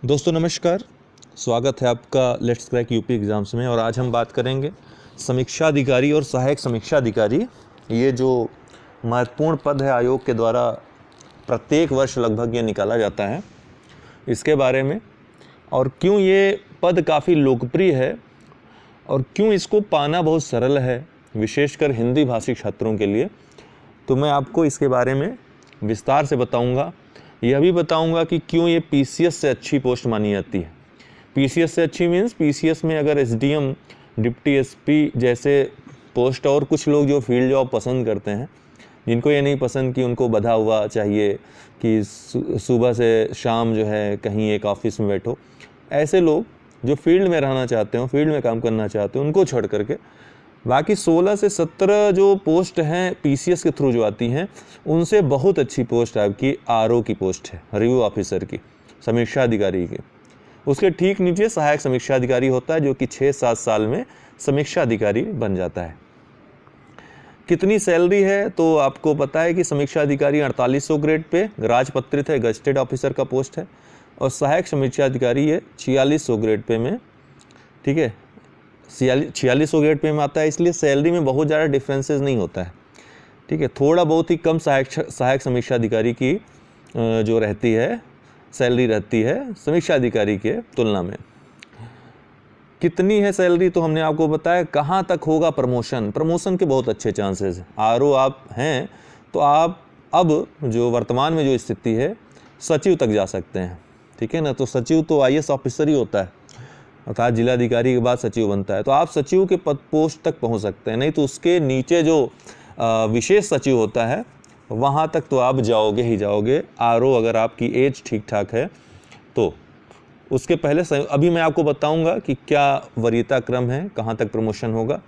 दोस्तों नमस्कार। स्वागत है आपका लेट्स क्रैक यूपी एग्ज़ाम्स में। और आज हम बात करेंगे समीक्षा अधिकारी और सहायक समीक्षा अधिकारी। ये जो महत्वपूर्ण पद है आयोग के द्वारा प्रत्येक वर्ष लगभग ये निकाला जाता है, इसके बारे में, और क्यों ये पद काफ़ी लोकप्रिय है और क्यों इसको पाना बहुत सरल है, विशेषकर हिंदी भाषी छात्रों के लिए। तो मैं आपको इसके बारे में विस्तार से बताऊंगा। यह भी बताऊंगा कि क्यों ये पीसीएस से अच्छी पोस्ट मानी जाती है। पीसीएस से अच्छी मीन्स पीसीएस में अगर एसडीएम, डिप्टी एसपी जैसे पोस्ट, और कुछ लोग जो फील्ड जॉब पसंद करते हैं, जिनको ये नहीं पसंद कि उनको बधा हुआ चाहिए कि सुबह से शाम जो है कहीं एक ऑफिस में बैठो, ऐसे लोग जो फील्ड में रहना चाहते हो, फील्ड में काम करना चाहते हो, उनको छोड़ करके बाकी 16 से 17 जो पोस्ट हैं पीसीएस के थ्रू जो आती हैं, उनसे बहुत अच्छी पोस्ट आपकी आरओ की पोस्ट है, रिव्यू ऑफिसर की, समीक्षा अधिकारी की। उसके ठीक नीचे सहायक समीक्षा अधिकारी होता है, जो कि 6-7 साल में समीक्षा अधिकारी बन जाता है। कितनी सैलरी है तो आपको पता है कि समीक्षा अधिकारी 4800 ग्रेड पे राजपत्रित है, गजेटेड ऑफिसर का पोस्ट है, और सहायक समीक्षा अधिकारी ये 4600 ग्रेड पे में, ठीक है, 4600 ग्रेड पे में आता है। इसलिए सैलरी में बहुत ज़्यादा डिफरेंसेस नहीं होता है, ठीक है। थोड़ा बहुत ही कम सहायक समीक्षा अधिकारी की जो रहती है सैलरी रहती है समीक्षा अधिकारी के तुलना में। कितनी है सैलरी तो हमने आपको बताया। कहाँ तक होगा प्रमोशन के बहुत अच्छे चांसेस हैं। आरओ आप हैं तो आप अब जो वर्तमान में जो स्थिति है सचिव तक जा सकते हैं, ठीक है ना। तो सचिव तो आईएएस ऑफिसर ही होता है, अर्थात जिलाधिकारी के बाद सचिव बनता है, तो आप सचिव के पद पोस्ट तक पहुंच सकते हैं। नहीं तो उसके नीचे जो विशेष सचिव होता है वहां तक तो आप जाओगे ही जाओगे, आरओ अगर आपकी एज ठीक ठाक है तो। उसके पहले अभी मैं आपको बताऊंगा कि क्या वरीयता क्रम है, कहां तक प्रमोशन होगा,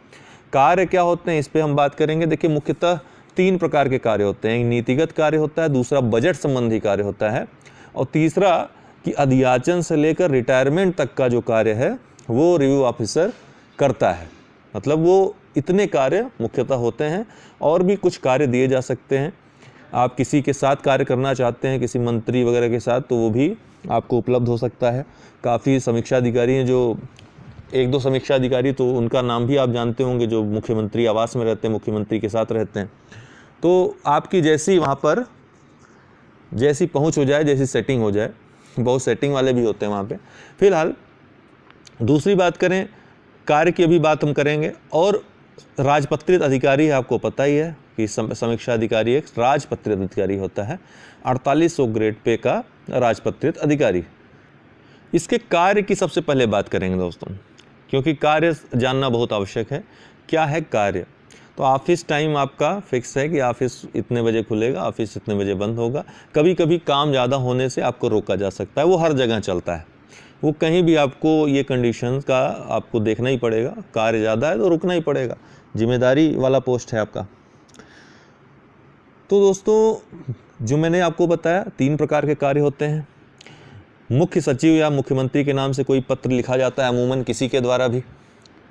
कार्य क्या होते हैं, इस पर हम बात करेंगे। देखिए, मुख्यतः 3 प्रकार के कार्य होते हैं। एक नीतिगत कार्य होता है, दूसरा बजट संबंधी कार्य होता है, और तीसरा कि अधियाचन से लेकर रिटायरमेंट तक का जो कार्य है वो रिव्यू ऑफिसर करता है। मतलब वो इतने कार्य मुख्यतः होते हैं, और भी कुछ कार्य दिए जा सकते हैं। आप किसी के साथ कार्य करना चाहते हैं, किसी मंत्री वगैरह के साथ, तो वो भी आपको उपलब्ध हो सकता है। काफ़ी समीक्षा अधिकारी हैं, जो 1-2 समीक्षा अधिकारी तो उनका नाम भी आप जानते होंगे, जो मुख्यमंत्री आवास में रहते हैं, मुख्यमंत्री के साथ रहते हैं। तो आपकी जैसी वहाँ पर जैसी पहुँच हो जाए, जैसी सेटिंग हो जाए, बहुत सेटिंग वाले भी होते हैं वहाँ पे। फिलहाल दूसरी बात करें, कार्य की अभी बात हम करेंगे। और राजपत्रित अधिकारी है, आपको पता ही है कि समीक्षा अधिकारी एक राजपत्रित अधिकारी होता है, 4800 ग्रेड पे का राजपत्रित अधिकारी। इसके कार्य की सबसे पहले बात करेंगे दोस्तों, क्योंकि कार्य जानना बहुत आवश्यक है। क्या है कार्य? तो ऑफिस टाइम आपका फिक्स है कि ऑफिस इतने बजे खुलेगा, ऑफिस इतने बजे बंद होगा। कभी कभी काम ज़्यादा होने से आपको रोका जा सकता है, वो हर जगह चलता है। वो कहीं भी आपको ये कंडीशंस का आपको देखना ही पड़ेगा। कार्य ज़्यादा है तो रुकना ही पड़ेगा, जिम्मेदारी वाला पोस्ट है आपका। तो दोस्तों, जो मैंने आपको बताया 3 प्रकार के कार्य होते हैं। मुख्य सचिव या मुख्यमंत्री के नाम से कोई पत्र लिखा जाता है, अमूमन किसी के द्वारा भी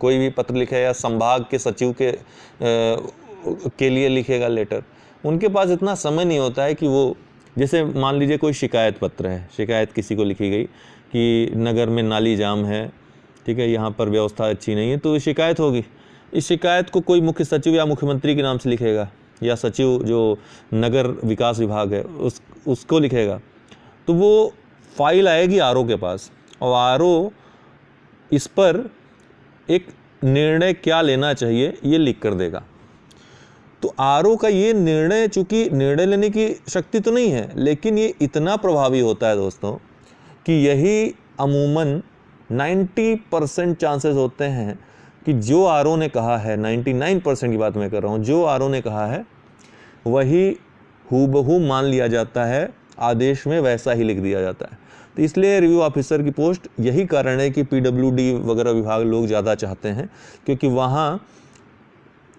कोई भी पत्र लिखे, या संभाग के सचिव के लिए लिखेगा लेटर। उनके पास इतना समय नहीं होता है कि वो, जैसे मान लीजिए कोई शिकायत पत्र है, शिकायत किसी को लिखी गई कि नगर में नाली जाम है, ठीक है, यहाँ पर व्यवस्था अच्छी नहीं है, तो शिकायत होगी। इस शिकायत को कोई मुख्य सचिव या मुख्यमंत्री के नाम से लिखेगा, या सचिव जो नगर विकास विभाग है उसको लिखेगा। तो वो फाइल आएगी आरओ के पास, और आरओ इस पर एक निर्णय क्या लेना चाहिए ये लिख कर देगा। तो आरओ का ये निर्णय, चूंकि निर्णय लेने की शक्ति तो नहीं है, लेकिन ये इतना प्रभावी होता है दोस्तों कि यही अमूमन 90% चांसेस होते हैं कि जो आरओ ने कहा है, 99% की बात मैं कर रहा हूँ, जो आरओ ने कहा है वही हूबहू मान लिया जाता है, आदेश में वैसा ही लिख दिया जाता है। तो इसलिए रिव्यू ऑफिसर की पोस्ट, यही कारण है कि पीडब्ल्यूडी वगैरह विभाग लोग ज़्यादा चाहते हैं, क्योंकि वहाँ,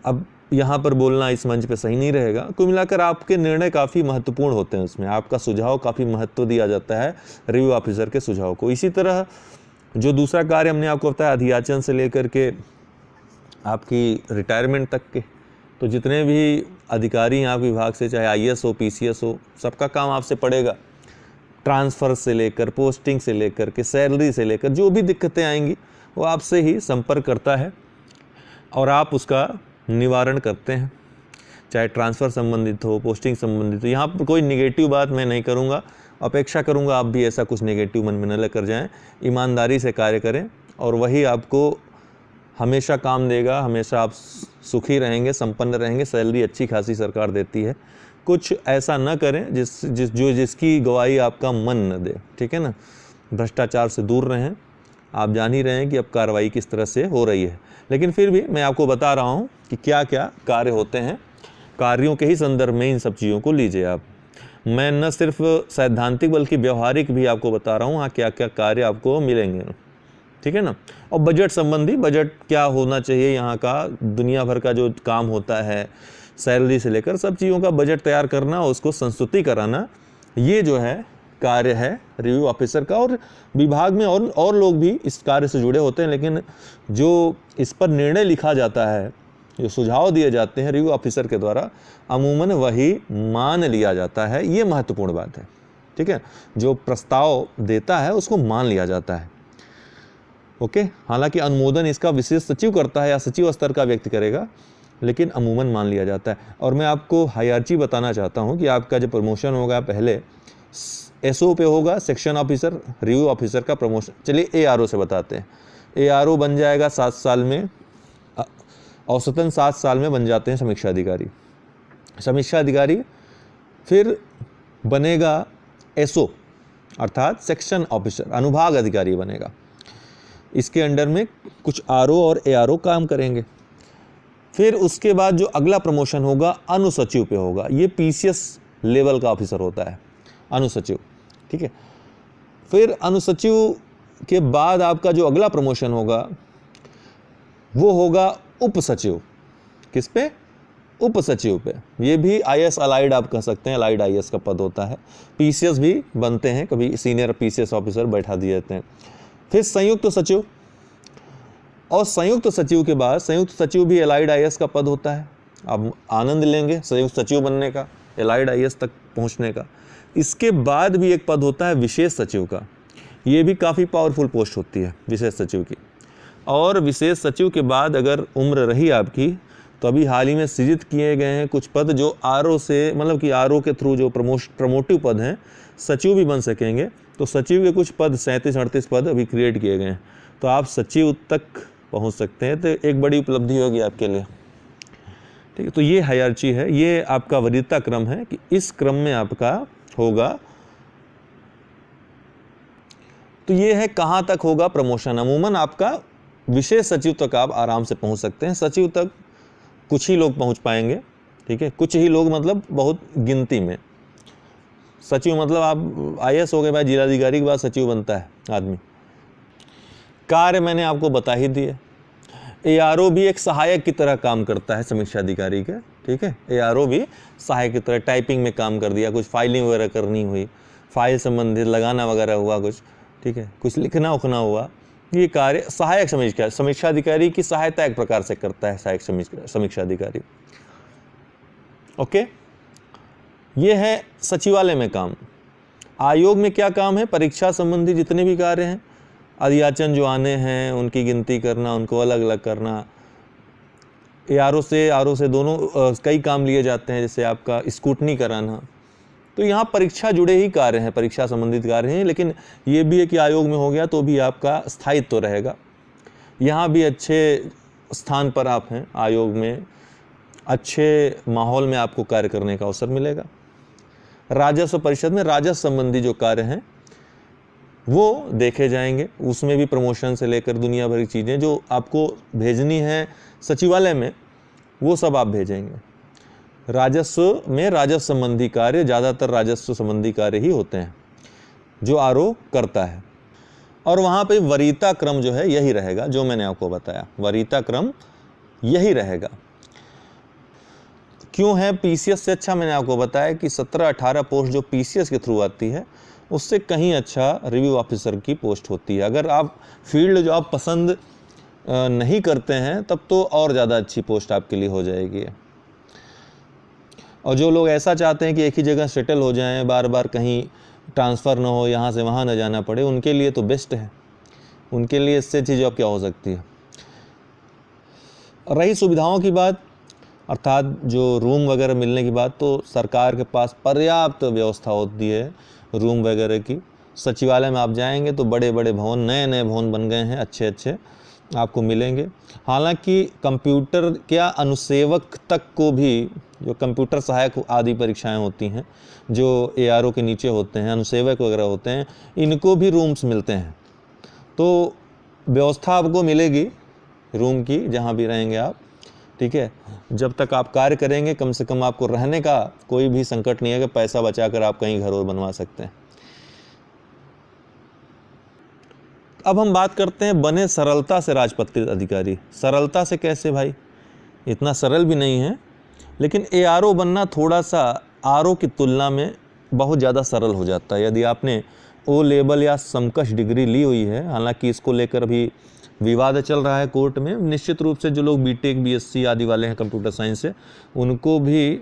अब यहाँ पर बोलना इस मंच पे सही नहीं रहेगा, कुल मिलाकर आपके निर्णय काफ़ी महत्वपूर्ण होते हैं, उसमें आपका सुझाव काफ़ी महत्व दिया जाता है रिव्यू ऑफिसर के सुझाव को। इसी तरह जो दूसरा कार्य हमने आपको बताया, अधियाचन से लेकर के आपकी रिटायरमेंट तक के, तो जितने भी अधिकारी हैं आपके विभाग से, चाहे आईएएस हो, पीसीएस हो, सबका काम आपसे पड़ेगा। ट्रांसफ़र से लेकर, पोस्टिंग से लेकर के, सैलरी से लेकर जो भी दिक्कतें आएंगी वो आपसे ही संपर्क करता है और आप उसका निवारण करते हैं, चाहे ट्रांसफ़र संबंधित हो, पोस्टिंग संबंधित हो। यहाँ पर कोई नेगेटिव बात मैं नहीं करूँगा, अपेक्षा करूँगा आप भी ऐसा कुछ नेगेटिव मन में न लेकर जाएं, ईमानदारी से कार्य करें और वही आपको हमेशा काम देगा, हमेशा आप सुखी रहेंगे, संपन्न रहेंगे। सैलरी अच्छी खासी सरकार देती है। कुछ ऐसा न करें जिसकी गवाही आपका मन न दे, ठीक है ना। भ्रष्टाचार से दूर रहें। आप जान ही रहे हैं कि अब कार्रवाई किस तरह से हो रही है, लेकिन फिर भी मैं आपको बता रहा हूँ कि क्या क्या कार्य होते हैं। कार्यों के ही संदर्भ में इन सब चीज़ों को लीजिए आप। मैं न सिर्फ सैद्धांतिक बल्कि व्यवहारिक भी आपको बता रहा हूँ हाँ क्या क्या कार्य आपको मिलेंगे, ठीक है ना। और बजट संबंधी, बजट क्या होना चाहिए यहाँ का, दुनिया भर का जो काम होता है, सैलरी से लेकर सब चीज़ों का बजट तैयार करना, उसको संस्तुति कराना, ये जो है कार्य है रिव्यू ऑफिसर का। और विभाग में और लोग भी इस कार्य से जुड़े होते हैं, लेकिन जो इस पर निर्णय लिखा जाता है, जो सुझाव दिए जाते हैं रिव्यू ऑफिसर के द्वारा, अमूमन वही मान लिया जाता है। ये महत्वपूर्ण बात है, ठीक है। जो प्रस्ताव देता है उसको मान लिया जाता है, ओके। हालांकि अनुमोदन इसका विशेष सचिव करता है या सचिव स्तर का व्यक्ति करेगा, लेकिन अमूमन मान लिया जाता है। और मैं आपको हायरार्ची बताना चाहता हूं कि आपका जो प्रमोशन होगा, पहले एसओ पे होगा, सेक्शन ऑफिसर, रिव्यू ऑफिसर का प्रमोशन। चलिए एआरओ से बताते हैं। एआरओ बन जाएगा 7 साल में, औसतन 7 साल में बन जाते हैं समीक्षा अधिकारी। समीक्षा अधिकारी फिर बनेगा एसओ अर्थात सेक्शन ऑफिसर, अनुभाग अधिकारी बनेगा। इसके अंडर में कुछ आरओ और एआरओ काम करेंगे। फिर उसके बाद जो अगला प्रमोशन होगा अनुसचिव पे होगा। ये पीसीएस लेवल का ऑफिसर होता है, अनुसचिव, ठीक है। फिर अनुसचिव के बाद आपका जो अगला प्रमोशन होगा वो होगा उप सचिव। किस पे? उप सचिव पे। ये भी आईएएस अलाइड आप कह सकते हैं, अलाइड आईएएस का पद होता है। पीसीएस भी बनते हैं, कभी सीनियर पीसीएस ऑफिसर बैठा दिए जाते हैं। फिर संयुक्त सचिव, और संयुक्त सचिव के बाद संयुक्त सचिव भी अलाइड आईएएस का पद होता है। आप आनंद लेंगे संयुक्त सचिव बनने का, अलाइड आईएएस तक पहुंचने का। इसके बाद भी एक पद होता है विशेष सचिव का। ये भी काफ़ी पावरफुल पोस्ट होती है विशेष सचिव की। और विशेष सचिव के बाद अगर उम्र रही आपकी, तो अभी हाल ही में सृजित किए गए हैं कुछ पद जो आरओ से, मतलब कि आरओ के थ्रू जो प्रमोटिव पद हैं, सचिव भी बन सकेंगे। तो सचिव के कुछ पद 37-38 पद अभी क्रिएट किए गए हैं, तो आप सचिव तक पहुंच सकते हैं। तो एक बड़ी उपलब्धि होगी आपके लिए, ठीक है। तो ये हायरार्ची है, ये आपका वरीयता क्रम है कि इस क्रम में आपका होगा। तो ये है कहाँ तक होगा प्रमोशन। अमूमन आपका विशेष सचिव तक आप आराम से पहुंच सकते हैं। सचिव तक कुछ ही लोग पहुंच पाएंगे, ठीक है। कुछ ही लोग मतलब बहुत गिनती में। सचिव मतलब आप आईएएस हो गए भाई, जिलाधिकारी के बाद सचिव बनता है आदमी। कार्य मैंने आपको बता ही दिए। एआरओ भी एक सहायक की तरह काम करता है समीक्षा अधिकारी के, ठीक है। एआरओ भी सहायक की तरह टाइपिंग में काम कर दिया, कुछ फाइलिंग वगैरह करनी हुई, फाइल संबंधित लगाना वगैरह हुआ कुछ, ठीक है, कुछ लिखना उखना हुआ, ये कार्य सहायक समीक्षा अधिकारी की सहायता एक प्रकार से करता है सहायक समीक्षा अधिकारी, ओके। ये है सचिवालय में काम। आयोग में क्या काम है? परीक्षा संबंधी जितने भी कार्य हैं, अधियाचन जो आने हैं उनकी गिनती करना, उनको अलग अलग करना। आरओ से दोनों कई काम लिए जाते हैं, जैसे आपका स्कूटनी कराना। तो यहाँ परीक्षा जुड़े ही कार्य हैं, परीक्षा संबंधित कार्य हैं। लेकिन ये भी है कि आयोग में हो गया तो भी आपका स्थायित्व तो रहेगा। यहाँ भी अच्छे स्थान पर आप हैं, आयोग में अच्छे माहौल में आपको कार्य करने का अवसर मिलेगा। राजस्व परिषद में राजस्व संबंधी जो कार्य हैं वो देखे जाएंगे। उसमें भी प्रमोशन से लेकर दुनिया भर की चीज़ें जो आपको भेजनी है सचिवालय में, वो सब आप भेजेंगे। राजस्व में राजस्व संबंधी कार्य, ज़्यादातर राजस्व संबंधी कार्य ही होते हैं जो आरओ करता है। और वहाँ पे वरीयता क्रम जो है यही रहेगा जो मैंने आपको बताया, वरीयता क्रम यही रहेगा। क्यों है पीसीएस से अच्छा? मैंने आपको बताया कि 17-18 पोस्ट जो पीसीएस के थ्रू आती है उससे कहीं अच्छा रिव्यू ऑफिसर की पोस्ट होती है। अगर आप फील्ड जो आप पसंद नहीं करते हैं तब तो और ज़्यादा अच्छी पोस्ट आपके लिए हो जाएगी। और जो लोग ऐसा चाहते हैं कि एक ही जगह सेटल हो जाएं, बार बार कहीं ट्रांसफ़र ना हो, यहाँ से वहाँ ना जाना पड़े, उनके लिए तो बेस्ट है। उनके लिए इससे अच्छी जॉब क्या हो सकती है। रही सुविधाओं की बात, अर्थात जो रूम वगैरह मिलने की बात, तो सरकार के पास पर्याप्त व्यवस्था होती है रूम वगैरह की। सचिवालय में आप जाएंगे तो बड़े बड़े भवन, नए नए भवन बन गए हैं, अच्छे अच्छे आपको मिलेंगे। हालांकि कंप्यूटर क्या, अनुसेवक तक को भी, जो कंप्यूटर सहायक आदि परीक्षाएं होती हैं, जो ARO के नीचे होते हैं, अनुसेवक वगैरह होते हैं, इनको भी रूम्स मिलते हैं। तो व्यवस्था आपको मिलेगी रूम की जहाँ भी रहेंगे आप, ठीक है। जब तक आप कार्य करेंगे, कम से कम आपको रहने का कोई भी संकट नहीं है कि पैसा बचाकर आप कहीं घर और बनवा सकते हैं। अब हम बात करते हैं बने सरलता से राजपत्रित अधिकारी। सरलता से कैसे भाई, इतना सरल भी नहीं है, लेकिन ARO बनना थोड़ा सा RO की तुलना में बहुत ज़्यादा सरल हो जाता है यदि आपने O लेवल या समकक्ष डिग्री ली हुई है। हालांकि इसको लेकर अभी विवाद चल रहा है कोर्ट में। निश्चित रूप से जो लोग BTech BSc आदि वाले हैं कंप्यूटर साइंस से, उनको भी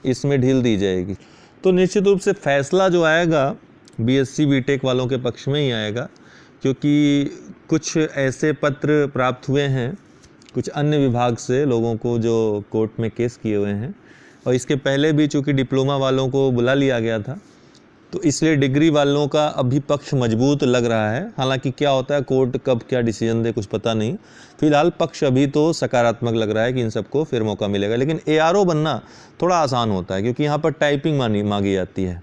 इसमें ढील दी जाएगी। तो निश्चित रूप से फैसला जो आएगा BSc BTech वालों के पक्ष में ही आएगा, क्योंकि कुछ ऐसे पत्र प्राप्त हुए हैं कुछ अन्य विभाग से लोगों को जो कोर्ट में केस किए हुए हैं, और इसके पहले भी चूँकि डिप्लोमा वालों को बुला लिया गया था, तो इसलिए डिग्री वालों का अभी पक्ष मजबूत लग रहा है। हालांकि क्या होता है, कोर्ट कब क्या डिसीजन दे कुछ पता नहीं। फिलहाल पक्ष अभी तो सकारात्मक लग रहा है कि इन सबको फिर मौका मिलेगा। लेकिन ARO बनना थोड़ा आसान होता है, क्योंकि यहाँ पर टाइपिंग मांगी जाती है।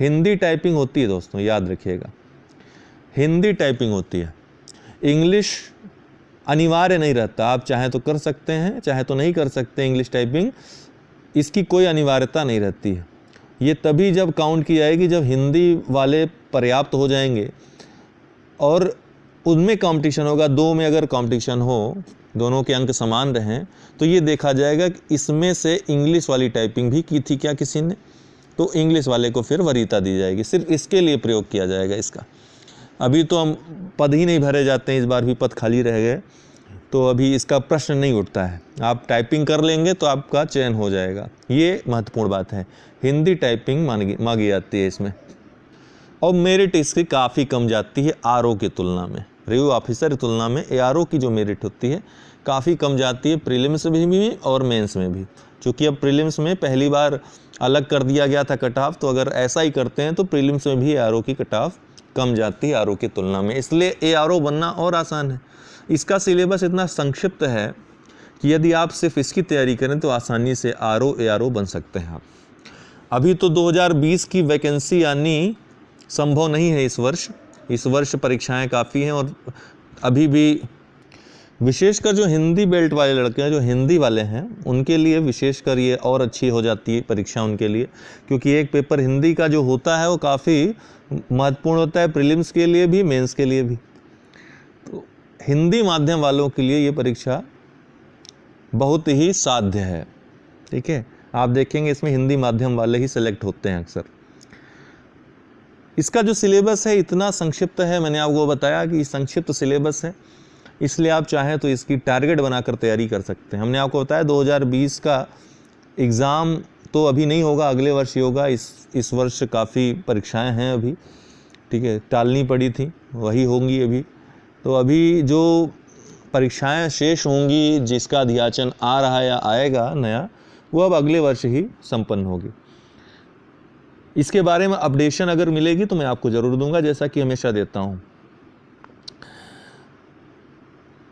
हिंदी टाइपिंग होती है दोस्तों, याद रखिएगा, हिंदी टाइपिंग होती है। इंग्लिश अनिवार्य नहीं रहता, आप चाहे तो कर सकते हैं, चाहे तो नहीं कर सकते। इंग्लिश टाइपिंग, इसकी कोई अनिवार्यता नहीं रहती है। ये तभी जब काउंट की जाएगी जब हिंदी वाले पर्याप्त हो जाएंगे और उनमें कंपटीशन होगा। दो में अगर कंपटीशन हो, दोनों के अंक समान रहें, तो ये देखा जाएगा कि इसमें से इंग्लिश वाली टाइपिंग भी की थी क्या किसी ने, तो इंग्लिश वाले को फिर वरीयता दी जाएगी। सिर्फ इसके लिए प्रयोग किया जाएगा इसका। अभी तो हम पद ही नहीं भरे जाते हैं, इस बार भी पद खाली रह गए, तो अभी इसका प्रश्न नहीं उठता है। आप टाइपिंग कर लेंगे तो आपका चयन हो जाएगा, ये महत्वपूर्ण बात है। हिंदी टाइपिंग मांगी जाती है इसमें, और मेरिट इसकी काफ़ी कम जाती है RO की तुलना में। रिव्यू ऑफिसर की तुलना में ARO की जो मेरिट होती है काफ़ी कम जाती है, प्रीलिम्स में भी और मेंस में भी। चूँकि अब प्रीलिम्स में पहली बार अलग कर दिया गया था कट ऑफ, तो अगर ऐसा ही करते हैं तो प्रीलिम्स में भी ARO की कट ऑफ कम जाती है RO की तुलना में, इसलिए ARO बनना और आसान है। इसका सिलेबस इतना संक्षिप्त है कि यदि आप सिर्फ इसकी तैयारी करें तो आसानी से ARO बन सकते हैं आप। अभी तो 2020 की वैकेंसी आनी संभव नहीं है इस वर्ष परीक्षाएं काफ़ी हैं, और अभी भी विशेषकर जो हिंदी बेल्ट वाले लड़के हैं, जो हिंदी वाले हैं, उनके लिए विशेषकर ये और अच्छी हो जाती है परीक्षा उनके लिए, क्योंकि एक पेपर हिंदी का जो होता है वो काफ़ी महत्वपूर्ण होता है, प्रीलिम्स के लिए भी, मेंस के लिए भी। तो हिंदी माध्यम वालों के लिए ये परीक्षा बहुत ही साध्य है, ठीक है। आप देखेंगे इसमें हिंदी माध्यम वाले ही सेलेक्ट होते हैं अक्सर। इसका जो सिलेबस है इतना संक्षिप्त है, मैंने आपको बताया कि संक्षिप्त सिलेबस है, इसलिए आप चाहें तो इसकी टारगेट बनाकर तैयारी कर सकते हैं। हमने आपको बताया 2020 का एग्ज़ाम तो अभी नहीं होगा, अगले वर्ष ही होगा। इस वर्ष काफ़ी परीक्षाएं हैं अभी, ठीक है, टालनी पड़ी थी, वही होंगी अभी। तो अभी जो परीक्षाएं शेष होंगी, जिसका अध्याचन आ रहा है या आएगा नया, वो अब अगले वर्ष ही संपन्न होगी। इसके बारे में अपडेशन अगर मिलेगी तो मैं आपको ज़रूर दूंगा, जैसा कि हमेशा देता हूँ।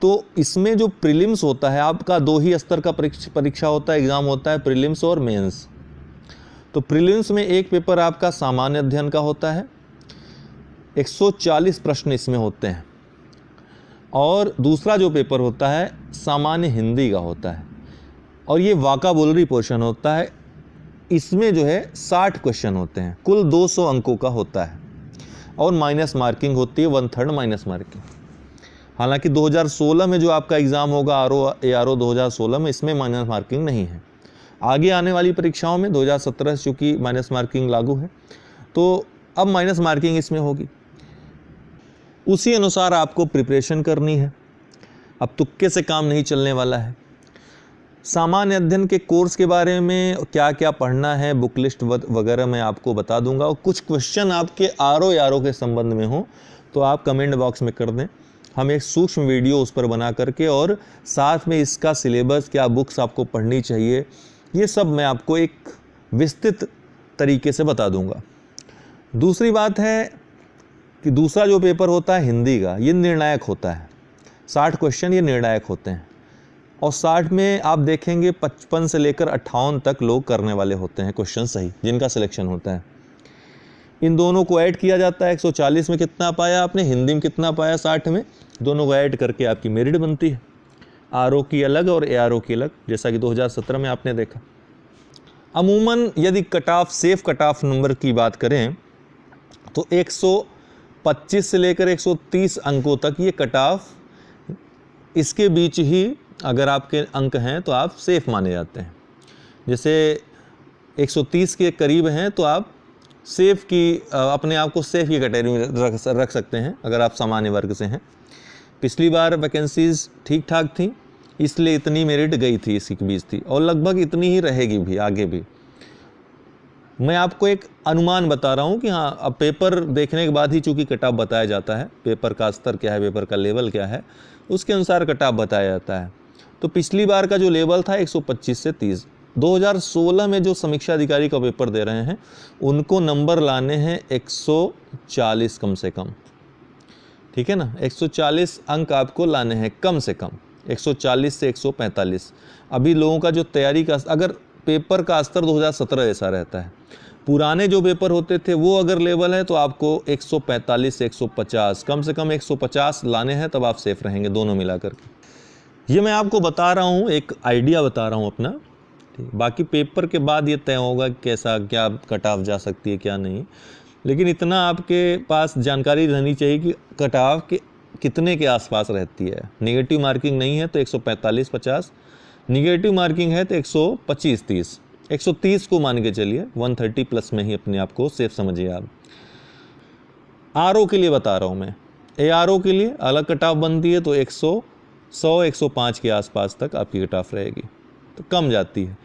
तो इसमें जो प्रीलिम्स होता है आपका, दो ही स्तर का परीक्षा होता है, एग्ज़ाम होता है, प्रीलिम्स और मेंस। तो प्रीलिम्स में एक पेपर आपका सामान्य अध्ययन का होता है, 140 प्रश्न इसमें होते हैं, और दूसरा जो पेपर होता है सामान्य हिंदी का होता है, और ये वोकैबुलरी पोर्शन होता है। इसमें जो है 60 क्वेश्चन होते हैं, कुल 200 अंकों का होता है, और माइनस मार्किंग होती है, 1/3 माइनस मार्किंग। हालांकि 2016 में जो आपका एग्ज़ाम होगा ARO 2016 में, इसमें माइनस मार्किंग नहीं है। आगे आने वाली परीक्षाओं में 2017 चूँकि माइनस मार्किंग लागू है, तो अब माइनस मार्किंग इसमें होगी। उसी अनुसार आपको प्रिपरेशन करनी है, अब तुक्के से काम नहीं चलने वाला है। सामान्य अध्ययन के कोर्स के बारे में क्या क्या पढ़ना है, बुक लिस्ट वगैरह मैं आपको बता दूंगा। और कुछ क्वेश्चन आपके आरओ के संबंध में हो तो आप कमेंट बॉक्स में कर दें, हम एक सूक्ष्म वीडियो उस पर बना करके और साथ में इसका सिलेबस, क्या बुक्स आपको पढ़नी चाहिए, ये सब मैं आपको एक विस्तृत तरीके से बता दूंगा। दूसरी बात है कि दूसरा जो पेपर होता है हिंदी का, ये निर्णायक होता है। 60 क्वेश्चन ये निर्णायक होते हैं और 60 में आप देखेंगे 55 से लेकर 58 तक लोग करने वाले होते हैं क्वेश्चन सही, जिनका सिलेक्शन होता है। इन दोनों को ऐड किया जाता है। 140 में कितना पाया आपने, हिंदी में कितना पाया 60 में, दोनों को ऐड करके आपकी मेरिट बनती है। आरओ की अलग और एआरओ की अलग, जैसा कि 2017 में आपने देखा। अमूमन यदि cut off, safe cut off number की बात करें तो 125 से लेकर 130 अंकों तक ये कट ऑफ, इसके बीच ही अगर आपके अंक हैं तो आप सेफ माने जाते हैं। जैसे 130 के करीब हैं तो आप सेफ की, अपने आप को सेफ की कैटेगरी में रख सकते हैं अगर आप सामान्य वर्ग से हैं। पिछली बार वैकेंसीज ठीक ठाक थी, इसलिए इतनी मेरिट गई थी, इसके बीच थी, और लगभग इतनी ही रहेगी भी आगे भी। मैं आपको एक अनुमान बता रहा हूँ कि हाँ, अब पेपर देखने के बाद ही चूँकि कट ऑफ बताया जाता है, पेपर का स्तर क्या है, पेपर का लेवल क्या है, उसके अनुसार कट ऑफ बताया जाता है। तो पिछली बार का जो लेवल था 125 से 30, 2016 में जो समीक्षा अधिकारी का पेपर दे रहे हैं उनको नंबर लाने हैं 140 कम से कम, ठीक है ना। 140 अंक आपको लाने हैं कम से कम, 140 से 145। अभी लोगों का जो तैयारी का, अगर पेपर का स्तर 2017 जैसा रहता है, पुराने जो पेपर होते थे वो अगर लेवल है तो आपको 145 से 150, कम से कम 150 लाने हैं, तब आप सेफ रहेंगे दोनों मिलाकर के। ये मैं आपको बता रहा हूँ, एक आइडिया बता रहा हूँ अपना, बाकी पेपर के बाद ये तय होगा कैसा, क्या कट ऑफ जा सकती है क्या नहीं। लेकिन इतना आपके पास जानकारी रहनी चाहिए कि कट ऑफ के कितने के आसपास रहती है। नेगेटिव मार्किंग नहीं है तो 145-50, निगेटिव मार्किंग है तो 125-30, 130 को मान के चलिए, 130 प्लस में ही अपने आप को सेफ समझिए आप। आरओ के लिए बता रहा हूँ मैं, एआरओ के लिए अलग कट ऑफ बनती है तो 100-105 के आसपास तक आपकी कट ऑफ रहेगी, तो कम जाती है।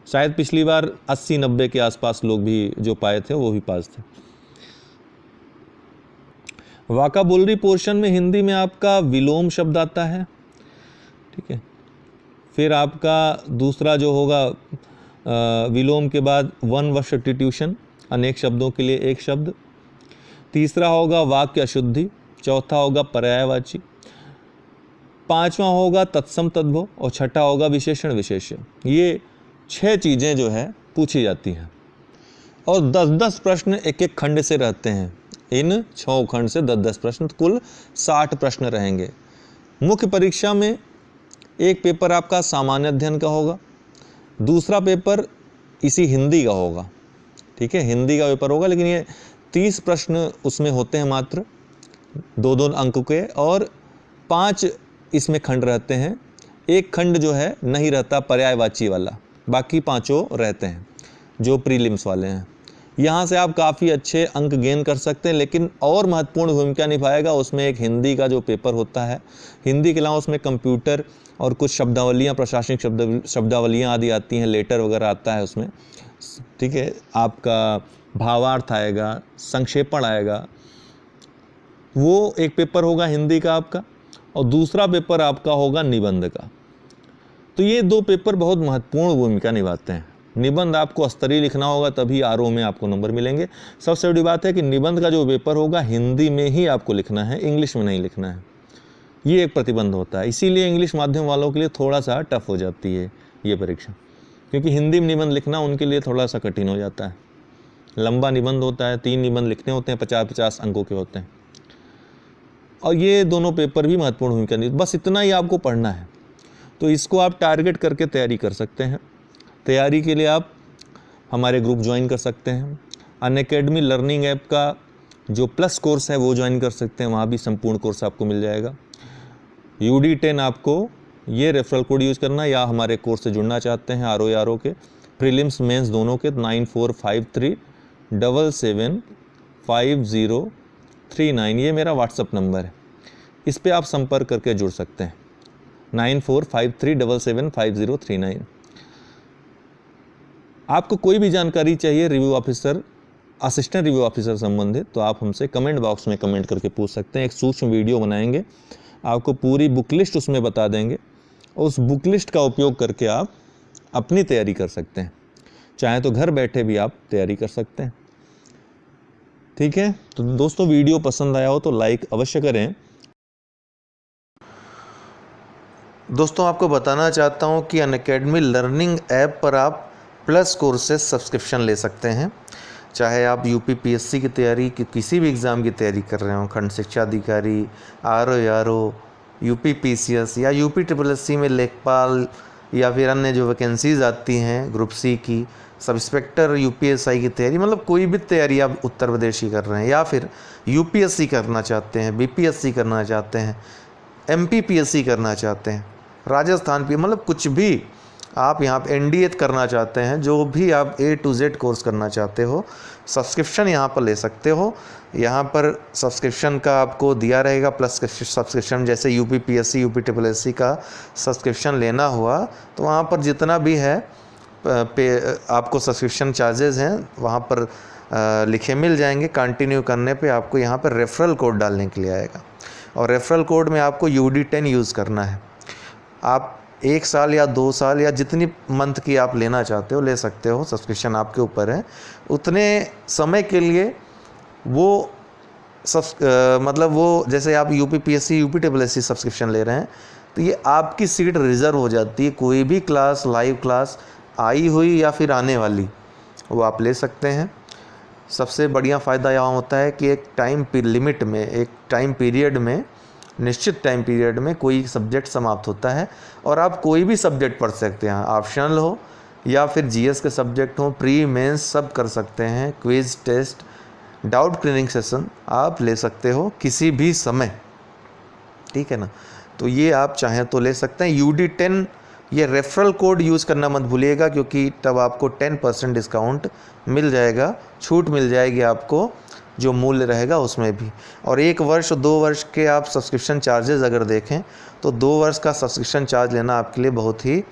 शायद पिछली बार 80-90 के आसपास लोग भी जो पाए थे वो भी पास थे। वाकाबुलरी पोर्शन में हिंदी में आपका विलोम शब्द आता है, ठीक है। फिर आपका दूसरा जो होगा, विलोम के बाद वन वर्ड सब्स्टिट्यूशन, अनेक शब्दों के लिए एक शब्द। तीसरा होगा वाक्य अशुद्धि। चौथा होगा पर्यायवाची। पांचवा होगा तत्सम तद्भव और छठा होगा विशेषण विशेष्य। ये 6 चीज़ें जो है पूछी जाती हैं और 10-10 प्रश्न एक एक खंड से रहते हैं। इन 6 खंड से 10-10 प्रश्न, कुल 60 प्रश्न रहेंगे। मुख्य परीक्षा में एक पेपर आपका सामान्य अध्ययन का होगा, दूसरा पेपर इसी हिंदी का होगा, ठीक है, हिंदी का पेपर होगा। लेकिन ये 30 प्रश्न उसमें होते हैं मात्र, 2-2 अंक के, और 5 इसमें खंड रहते हैं। एक खंड जो है नहीं रहता, पर्यायवाची वाला, बाकी 5 रहते हैं जो प्रीलिम्स वाले हैं। यहाँ से आप काफ़ी अच्छे अंक गेन कर सकते हैं। लेकिन और महत्वपूर्ण भूमिका निभाएगा उसमें एक हिंदी का जो पेपर होता है। हिंदी के अलावा उसमें कंप्यूटर और कुछ शब्दावलियाँ, प्रशासनिक शब्दावलियाँ आदि आती हैं, लेटर वगैरह आता है उसमें, ठीक है। आपका भावार्थ आएगा, संक्षेपण आएगा, वो एक पेपर होगा हिंदी का आपका, और दूसरा पेपर आपका होगा निबंध का। तो ये 2 पेपर बहुत महत्वपूर्ण भूमिका निभाते हैं। निबंध आपको स्तरीय लिखना होगा, तभी आरओ में आपको नंबर मिलेंगे। सबसे बड़ी बात है कि निबंध का जो पेपर होगा हिंदी में ही आपको लिखना है, इंग्लिश में नहीं लिखना है। ये एक प्रतिबंध होता है, इसीलिए इंग्लिश माध्यम वालों के लिए थोड़ा सा टफ हो जाती है ये परीक्षा, क्योंकि हिंदी में निबंध लिखना उनके लिए थोड़ा सा कठिन हो जाता है। लंबा निबंध होता है, 3 निबंध लिखने होते हैं, 50-50 अंकों के होते हैं। और ये दोनों पेपर भी महत्वपूर्ण भूमिका नहीं, बस इतना ही आपको पढ़ना है। तो इसको आप टारगेट करके तैयारी कर सकते हैं। तैयारी के लिए आप हमारे ग्रुप ज्वाइन कर सकते हैं। अनअकैडमी लर्निंग ऐप का जो प्लस कोर्स है वो ज्वाइन कर सकते हैं, वहाँ भी संपूर्ण कोर्स आपको मिल जाएगा। UD10 आपको ये रेफरल कोड यूज़ करना, या हमारे कोर्स से जुड़ना चाहते हैं आरओ के प्रीलिम्स मेंस दोनों के, 9453775039, ये मेरा व्हाट्सअप नंबर है, इस पर आप संपर्क करके जुड़ सकते हैं, 9453775039। आपको कोई भी जानकारी चाहिए review officer, assistant review officer संबंधित, तो आप हमसे कमेंट बॉक्स में कमेंट करके पूछ सकते हैं। एक सूक्ष्म वीडियो बनाएंगे, आपको पूरी बुक लिस्ट उसमें बता देंगे। उस बुक लिस्ट का उपयोग करके आप अपनी तैयारी कर सकते हैं, चाहे तो घर बैठे भी आप तैयारी कर सकते हैं। ठीक है, तो दोस्तों वीडियो पसंद आया हो तो लाइक अवश्य करें। दोस्तों आपको बताना चाहता हूं कि अनअकैडमी लर्निंग ऐप पर आप प्लस कोर्सेज सब्सक्रिप्शन ले सकते हैं। चाहे आप यूपीपीएससी की तैयारी की किसी भी एग्ज़ाम की तैयारी कर रहे हो, खंड शिक्षा अधिकारी, आरओ, यूपीपीसीएस या यूपीट्रिपलएससी में लेखपाल या फिर अन्य जो वैकेंसीज आती हैं ग्रुप सी की, सब इंस्पेक्टर यूपीएसआई की तैयारी, मतलब कोई भी तैयारी आप उत्तर प्रदेश की कर रहे हैं या फिर यूपीएससी करना चाहते हैं, बीपीएससी करना चाहते हैं, एमपीपीएससी करना चाहते हैं, राजस्थान भी, मतलब कुछ भी आप यहाँ पे एनडीए करना चाहते हैं, जो भी आप A to Z कोर्स करना चाहते हो, सब्सक्रिप्शन यहाँ पर ले सकते हो। यहाँ पर सब्सक्रिप्शन का आपको दिया रहेगा प्लस सब्सक्रिप्शन, जैसे यूपीपीएससी यूपीट्रिपलएससी का सब्सक्रिप्शन लेना हुआ तो वहाँ पर जितना भी है पे आपको सब्सक्रिप्शन चार्जेस हैं वहाँ पर लिखे मिल जाएंगे। कंटिन्यू करने पे आपको यहाँ पर रेफरल कोड डालने के लिए आएगा और रेफरल कोड में आपको UD10 यूज़ करना है। आप 1 साल या 2 साल या जितनी मंथ की आप लेना चाहते हो ले सकते हो, सब्सक्रिप्शन आपके ऊपर है। उतने समय के लिए वो मतलब वो जैसे आप यूपीपीएससी यूपीट्रिपलएससी सब्सक्रिप्शन ले रहे हैं तो ये आपकी सीट रिज़र्व हो जाती है। कोई भी क्लास, लाइव क्लास आई हुई या फिर आने वाली, वो आप ले सकते हैं। सबसे बढ़िया फ़ायदा यहाँ होता है कि एक टाइम लिमिट में, एक टाइम पीरियड में, निश्चित टाइम पीरियड में कोई सब्जेक्ट समाप्त होता है और आप कोई भी सब्जेक्ट पढ़ सकते हैं, ऑप्शनल हो या फिर जीएस के सब्जेक्ट हो, प्री मेंस सब कर सकते हैं। Quiz, test, doubt clearing session आप ले सकते हो किसी भी समय, ठीक है ना। तो ये आप चाहें तो ले सकते हैं। UD10 ये रेफरल कोड यूज़ करना मत भूलिएगा, क्योंकि तब आपको 10% डिस्काउंट मिल जाएगा, छूट मिल जाएगी आपको जो मूल्य रहेगा उसमें भी। और 1 वर्ष 2 वर्ष के आप सब्सक्रिप्शन चार्जेस अगर देखें तो 2 वर्ष का सब्सक्रिप्शन चार्ज लेना आपके लिए बहुत ही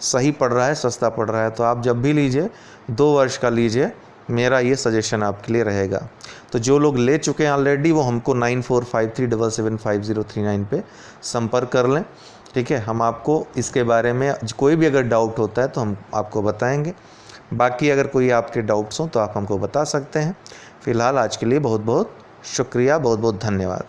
सही पड़ रहा है, सस्ता पड़ रहा है। तो आप जब भी लीजिए 2 वर्ष का लीजिए, मेरा ये सजेशन आपके लिए रहेगा। तो जो लोग ले चुके हैं ऑलरेडी वो हमको 9453775039 पे संपर्क कर लें, ठीक है। हम आपको इसके बारे में कोई भी अगर डाउट होता है तो हम आपको बताएंगे। बाकी अगर कोई आपके डाउट्स हों तो आप हमको बता सकते हैं। फ़िलहाल आज के लिए बहुत बहुत शुक्रिया, बहुत बहुत धन्यवाद।